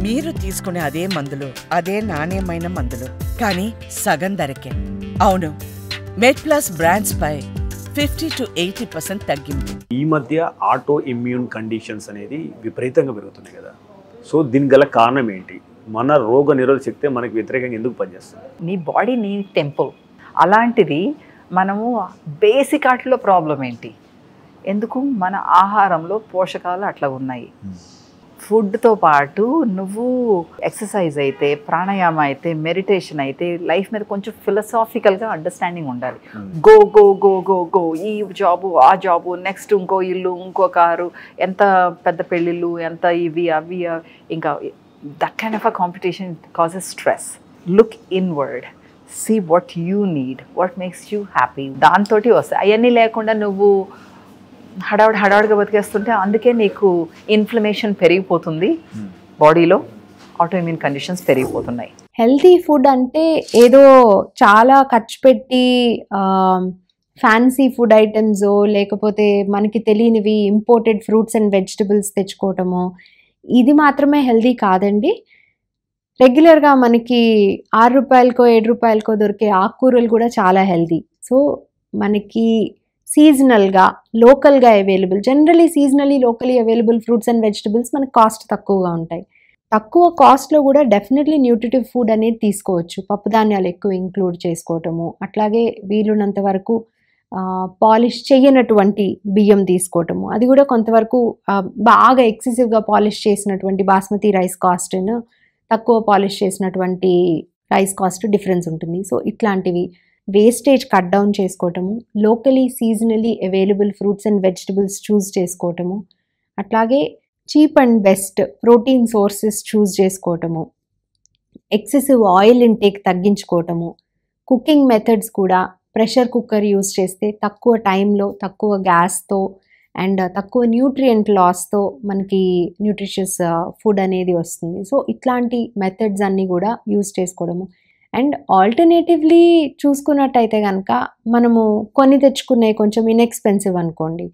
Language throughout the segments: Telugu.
మీరు తీసుకునే అదే మందులు, అదే నాణ్యమైన మందులు, కానీ సగం ధరకే. అవును, మెడ్ప్లస్ బ్రాండ్స్ పై 50 to 80% తగ్గింపు. ఈ మధ్య ఆటో ఇమ్యూన్ కండిషన్స్ అనేది విపరీతంగా పెరుగుతున్నాయి కదా. సో దీనికి గల కారణం ఏంటి? మన రోగ నిరోధక శక్తి మనకి వ్యతిరేకంగా ఎందుకు పనిచేస్తుంది? నీ బాడీ నీ టెంపుల్. అలాంటిది మనము బేసిక్ ఆటలో ప్రాబ్లం ఏంటి? ఎందుకు? మన ఆహారంలో పోషకాలు అట్లా ఉన్నాయి. ఫుడ్తో పాటు నువ్వు ఎక్సర్సైజ్ అయితే, ప్రాణాయామం అయితే, మెడిటేషన్ అయితే, లైఫ్ మీద కొంచెం ఫిలసాఫికల్గా అండర్స్టాండింగ్ ఉండాలి. Go go go go go, ఈ జాబు ఆ జాబు, నెక్స్ట్ ఇంకో ఇల్లు, ఇంకో కారు, ఎంత పెద్ద పెళ్ళిళ్ళు, ఎంత ఇవి అవి, ఇంకా that kind of a competition causes stress. Look inward, see what you need, what makes you happy. దాంతో వస్తాయి. అవన్నీ లేకుండా నువ్వు హడావుడిగా బతికేస్తుంటే అందుకే నీకు ఇన్ఫ్లమేషన్ పెరిగిపోతుంది, బాడీలో ఆటోఇమ్యూన్ కండిషన్స్ పెరిగిపోతున్నాయి. హెల్తీ ఫుడ్ అంటే ఏదో చాలా ఖర్చు పెట్టి ఫ్యాన్సీ ఫుడ్ ఐటమ్స్ లేకపోతే మనకి తెలియనివి ఇంపోర్టెడ్ ఫ్రూట్స్ అండ్ వెజిటబుల్స్ తెచ్చుకోవటము, ఇది మాత్రమే హెల్తీ కాదండి. రెగ్యులర్గా మనకి 6 రూపాయలకో 7 రూపాయలకో దొరికే ఆకుకూరలు కూడా చాలా హెల్తీ. సో మనకి సీజనల్గా, లోకల్గా available, generally సీజనలీ locally available fruits and vegetables మనకు కాస్ట్ తక్కువగా ఉంటాయి. తక్కువ కాస్ట్లో కూడా డెఫినెట్లీ న్యూట్రిటివ్ ఫుడ్ అనేది తీసుకోవచ్చు. పప్పు ధాన్యాలు ఎక్కువ ఇంక్లూడ్ చేసుకోవటము, అట్లాగే వీలున్నంత వరకు పాలిష్ చేయనటువంటి బియ్యం తీసుకోవటము, అది కూడా కొంతవరకు బాగా ఎక్సెసివ్గా పాలిష్ చేసినటువంటి బాస్మతి రైస్ కాస్ట్, తక్కువ పాలిష్ చేసినటువంటి రైస్ కాస్ట్ డిఫరెన్స్ ఉంటుంది. సో ఇట్లాంటివి వేస్టేజ్ కట్ డౌన్ చేసుకోవటము, locally seasonally available fruits and vegetables choose చేసుకోవటము, అట్లాగే cheap and best protein sources choose చేసుకోవటము, ఎక్సెసివ్ ఆయిల్ ఇంటేక్ తగ్గించుకోవటము, కుకింగ్ మెథడ్స్ కూడా ప్రెషర్ కుక్కర్ యూస్ చేస్తే తక్కువ టైంలో, తక్కువ గ్యాస్తో అండ్ తక్కువ న్యూట్రియంట్ లాస్తో మనకి న్యూట్రిషియస్ ఫుడ్ అనేది వస్తుంది. సో ఇట్లాంటి మెథడ్స్ అన్నీ కూడా యూస్ చేసుకోవడము. అండ్ ఆల్టర్నేటివ్లీ చూసుకున్నట్టయితే కనుక మనము కొన్ని తెచ్చుకునే కొంచెం ఇన్ఎక్స్పెన్సివ్ అనుకోండి,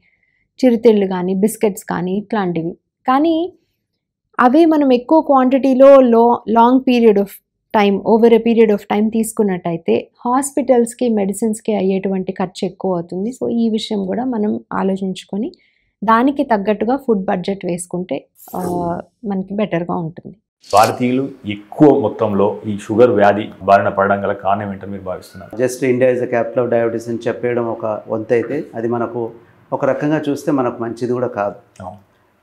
చిరుతిళ్ళు కానీ బిస్కెట్స్ కానీ ఇట్లాంటివి, కానీ అవి మనం ఎక్కువ క్వాంటిటీలో long period of time, over a period of time తీసుకున్నట్టయితే హాస్పిటల్స్కి మెడిసిన్స్కి అయ్యేటువంటి ఖర్చు ఎక్కువ అవుతుంది. సో ఈ విషయం కూడా మనం ఆలోచించుకొని దానికి తగ్గట్టుగా ఫుడ్ బడ్జెట్ వేసుకుంటే మనకి బెటర్గా ఉంటుంది. భారతీయులు ఎక్కువ మొత్తంలో ఈ షుగర్ వ్యాధి బారిన పడడం గల కారణం ఏంటో మీరు భావిస్తున్నారు? Just India is the capital of diabetes అని చెప్పేయడం ఒక వంతు అయితే, అది మనకు ఒక రకంగా చూస్తే మనకు మంచిది కూడా కాదు.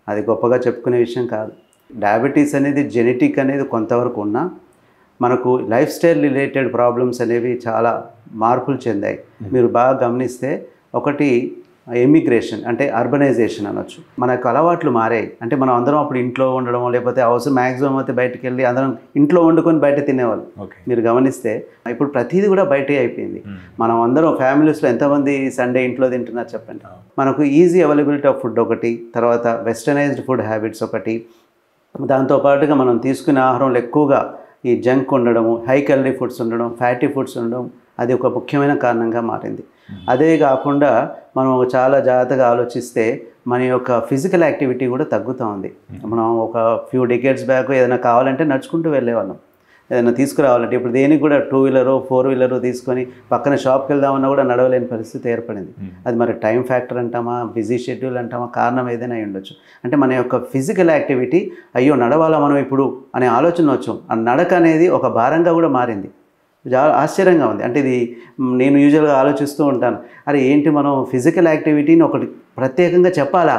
అది గొప్పగా చెప్పుకునే విషయం కాదు. డయాబెటీస్ అనేది జెనెటిక్ అనేది కొంతవరకు ఉన్నా మనకు లైఫ్ స్టైల్ రిలేటెడ్ ప్రాబ్లమ్స్ అనేవి చాలా మార్పులు చెందాయి. మీరు బాగా గమనిస్తే, ఒకటి ఎమిగ్రేషన్ అంటే అర్బనైజేషన్ అనొచ్చు. మనకు అలవాట్లు మారాయి. అంటే మనం అందరం అప్పుడు ఇంట్లో ఉండడం, లేకపోతే అవసరం మ్యాక్సిమం అయితే బయటకు వెళ్ళి అందరం ఇంట్లో వండుకొని బయట తినేవాళ్ళు. మీరు గమనిస్తే ఇప్పుడు ప్రతిదీ కూడా బయటే అయిపోయింది. మనం అందరం ఫ్యామిలీస్లో ఎంతమంది సండే ఇంట్లో తింటున్నారు చెప్పండి. మనకు ఈజీ అవైలబిలిటీ ఆఫ్ ఫుడ్ ఒకటి, తర్వాత వెస్టర్నైజ్డ్ ఫుడ్ హ్యాబిట్స్ ఒకటి, దాంతోపాటుగా మనం తీసుకునే ఆహారంలో ఎక్కువగా ఈ జంక్ ఉండడము, హై క్యాలరీ ఫుడ్స్ ఉండడం, ఫ్యాటీ ఫుడ్స్ ఉండడం, అది ఒక ముఖ్యమైన కారణంగా మారింది. అదే కాకుండా మనం చాలా జాగ్రత్తగా ఆలోచిస్తే మన యొక్క ఫిజికల్ యాక్టివిటీ కూడా తగ్గుతూ ఉంది. మనం ఒక ఫ్యూ డికేడ్స్ బ్యాక్ ఏదైనా కావాలంటే నడుచుకుంటూ వెళ్ళేవాళ్ళం, ఏదైనా తీసుకురావాలంటే. ఇప్పుడు దేనికి కూడా 2 వీలరు 4 వీలరు తీసుకొని పక్కన షాప్కి వెళ్దామన్నా కూడా నడవలేని పరిస్థితి ఏర్పడింది. అది మరి టైం ఫ్యాక్టర్ అంటామా, బిజీ షెడ్యూల్ అంటామా, కారణం ఏదైనా అయి ఉండొచ్చు. అంటే మన యొక్క ఫిజికల్ యాక్టివిటీ, అయ్యో నడవాలా మనం ఇప్పుడు అనే ఆలోచన వచ్చు. ఆ నడక అనేది ఒక భారంగా కూడా మారింది. చాలా ఆశ్చర్యంగా ఉంది. అంటే ఇది నేను యూజువల్గా ఆలోచిస్తూ ఉంటాను, అరే ఏంటి మనం ఫిజికల్ యాక్టివిటీని ఒకటి ప్రత్యేకంగా చెప్పాలా,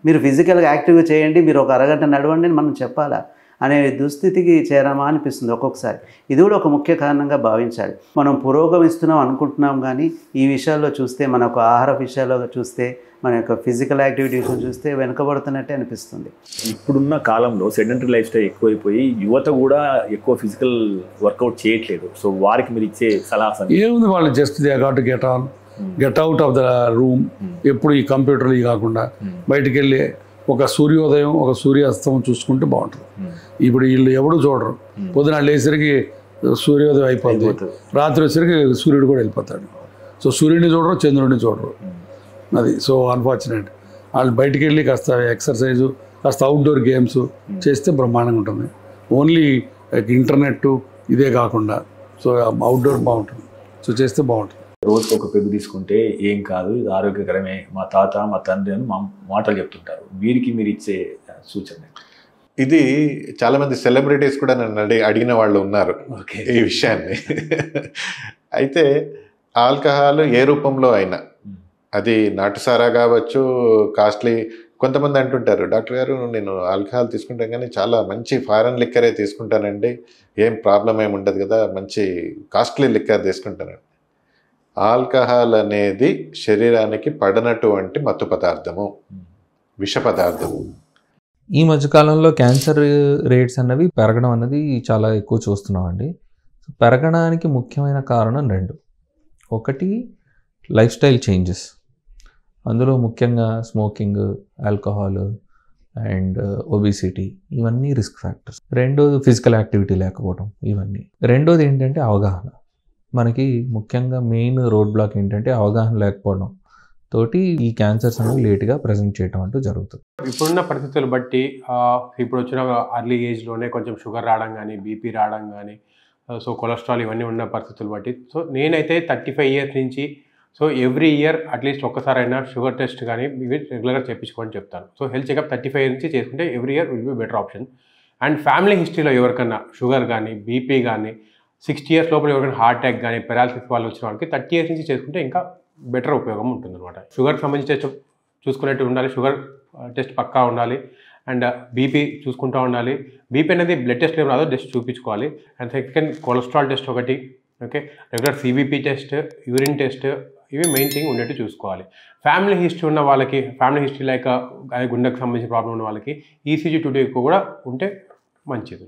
మీరు ఫిజికల్గా యాక్టివ్గా చేయండి, మీరు ఒక అరగంట నడవండి అని మనం చెప్పాలా అనే దుస్థితికి చేరామా అనిపిస్తుంది ఒక్కొక్కసారి. ఇది కూడా ఒక ముఖ్య కారణంగా భావించాలి. మనం పురోగమిస్తున్నాం అనుకుంటున్నాం, కానీ ఈ విషయాల్లో చూస్తే, మన ఒక ఆహార విషయాల్లో చూస్తే, మన యొక్క ఫిజికల్ యాక్టివిటీ విషయం చూస్తే వెనుకబడుతున్నట్టే అనిపిస్తుంది. ఇప్పుడున్న కాలంలో సెడెంటరీ లైఫ్ స్టైల్ ఎక్కువైపోయి యువత కూడా ఎక్కువ ఫిజికల్ వర్కౌట్ చేయట్లేదు. సో వారికి మీరు ఇచ్చే సలహా ఏముంది? వాళ్ళు just they got to get out of the room. ఎప్పుడు ఈ కంప్యూటర్లు కాకుండా బయటికి వెళ్ళి ఒక సూర్యోదయం, ఒక సూర్యాస్తమం చూసుకుంటే బాగుంటుంది. ఇప్పుడు వీళ్ళు ఎవడు చూడరు. పొద్దున లేసరికి సూర్యోదయం అయిపోతుంది, రాత్రి వచ్చేసరికి సూర్యుడు కూడా వెళ్ళిపోతాడు. సో సూర్యుడిని చూడరు, చంద్రుడిని చూడరు. అది సో అన్ఫార్చునేట్. వాళ్ళు బయటికి వెళ్ళి కాస్త ఎక్సర్సైజు, కాస్త అవుట్డోర్ గేమ్స్ చేస్తే బ్రహ్మాండంగా ఉంటుంది. ఓన్లీ ఇంటర్నెట్ ఇదే కాకుండా సో అవుట్డోర్ బాగుంటుంది. సో చేస్తే బాగుంటుంది. రోజుకి ఒక పెగ్గు తీసుకుంటే ఏం కాదు, ఇది ఆరోగ్యకరమే, మా తాత మా తండ్రి అని మా మాటలు చెప్తుంటారు. మీరు ఇచ్చే సూచన? ఇది చాలామంది సెలబ్రిటీస్ కూడా నన్ను అడిగిన వాళ్ళు ఉన్నారు ఈ విషయాన్ని. అయితే ఆల్కహాల్ ఏ రూపంలో అయినా, అది నాటుసారా కావచ్చు, కాస్ట్లీ, కొంతమంది అంటుంటారు డాక్టర్ గారు నేను ఆల్కహాల్ తీసుకుంటాను కానీ చాలా మంచి ఫారెన్ లిక్కరే తీసుకుంటానండి, ఏం ప్రాబ్లం ఏమి ఉండదు కదా, మంచి కాస్ట్లీ లిక్కర్ తీసుకుంటానండి. ఆల్కహాల్ అనేది శరీరానికి పడనటువంటి మత్తు పదార్థము, విష పదార్థము. ఈ మధ్యకాలంలో క్యాన్సర్ రేట్స్ అన్నవి పెరగడం అన్నది చాలా ఎక్కువ చూస్తున్నామండి. పెరగడానికి ముఖ్యమైన కారణం రెండు. ఒకటి లైఫ్ స్టైల్ చేంజెస్, అందులో ముఖ్యంగా స్మోకింగ్, ఆల్కహాల్ అండ్ ఒబిసిటీ, ఇవన్నీ రిస్క్ ఫ్యాక్టర్స్. రెండోది ఫిజికల్ యాక్టివిటీ లేకపోవడం, ఇవన్నీ. రెండోది ఏంటంటే అవగాహన. మనకి ముఖ్యంగా మెయిన్ రోడ్ బ్లాక్ ఏంటంటే అవగాహన లేకపోవడం తోటి ఈ క్యాన్సర్స్ అనేవి లేట్గా ప్రజెంట్ చేయడం అంటూ జరుగుతుంది. ఇప్పుడున్న పరిస్థితులు బట్టి ఇప్పుడు వచ్చిన అర్లీ ఏజ్లోనే కొంచెం షుగర్ రావడం కానీ, బీపీ రావడం కానీ, సో కొలెస్ట్రాల్, ఇవన్నీ ఉన్న పరిస్థితులు బట్టి, సో నేనైతే 35 ఇయర్స్ నుంచి సో ఎవ్రీ ఇయర్ అట్లీస్ట్ ఒక్కసారైనా షుగర్ టెస్ట్ కానీ ఇవి రెగ్యులర్గా చేయించుకోని చెప్తాను. సో హెల్త్ చెకప్ 35 నుంచి చేసుకుంటే every year will be better option. And family హిస్టరీలో ఎవరికన్నా షుగర్ కానీ, బీపీ కానీ, 60 ఇయర్స్ లోపల ఎవరికైనా హార్ట్ అటాక్ కానీ, పెరాలసిస్ వాళ్ళు వచ్చిన వాళ్ళకి 30 ఇయర్స్ నుంచి చేసుకుంటే ఇంకా బెటర్ ఉపయోగం ఉంటుంది అనమాట. షుగర్కి సంబంధించి టెస్ట్ చూసుకునేట్టు ఉండాలి, షుగర్ టెస్ట్ పక్కా ఉండాలి. అండ్ బీపీ చూసుకుంటూ ఉండాలి. బీపీ అనేది బ్లడ్ టెస్ట్ ఏం రాదో టెస్ట్ చూపించుకోవాలి. అండ్ సెకండ్ కొలెస్ట్రాల్ టెస్ట్ ఒకటి, okay, regular CBP test, urine test, ఇవి మెయిన్ థింగ్ ఉండేట్టు చూసుకోవాలి. ఫ్యామిలీ హిస్టరీ ఉన్న వాళ్ళకి, ఫ్యామిలీ హిస్టరీ లైక్ గుండెకు సంబంధించిన ప్రాబ్లం ఉన్న వాళ్ళకి ఈసీజీ 2 కూడా ఉంటే మంచిది.